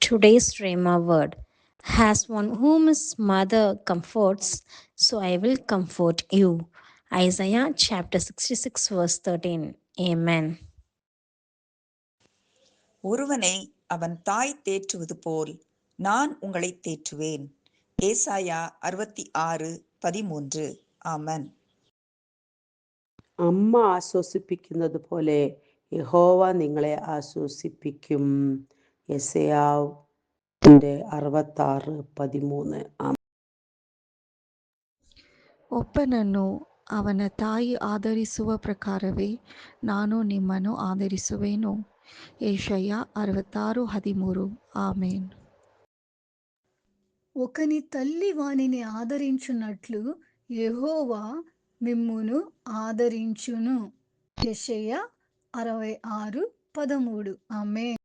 Today's Rhema word. As one whom his mother comforts, so I will comfort you. Isaiah chapter 66 verse 13. Amen. ஒருவனை அவன் தாய் தேற்றுவது போல் நான் உங்களை தேற்றுவேன். ஏசாயா 66:13. ആമേൻ. അമ്മ ആശ്വസിപ്പിക്കുന്നത് പോലെ യഹോവ നിങ്ങളെ ആശ്വസിപ്പിക്കും. യെശയ്യാവിന്റെ 66:13. ಒಬ್ಬನನ್ನು ಅವನ ತಾಯಿ ಆದರಿಸುವ ಪ್ರಕಾರವೇ ನಾನು ನಿಮ್ಮನ್ನು ಆದರಿಸುವೆನು. ಯೆಶಯ್ಯ 66:13. ఆమేన్. ఒకని తల్లి వానిని ఆదరించున్నట్లు యెహోవా మిమ్మును ఆదరించును. యెషయా 66:13. ఆమేన్.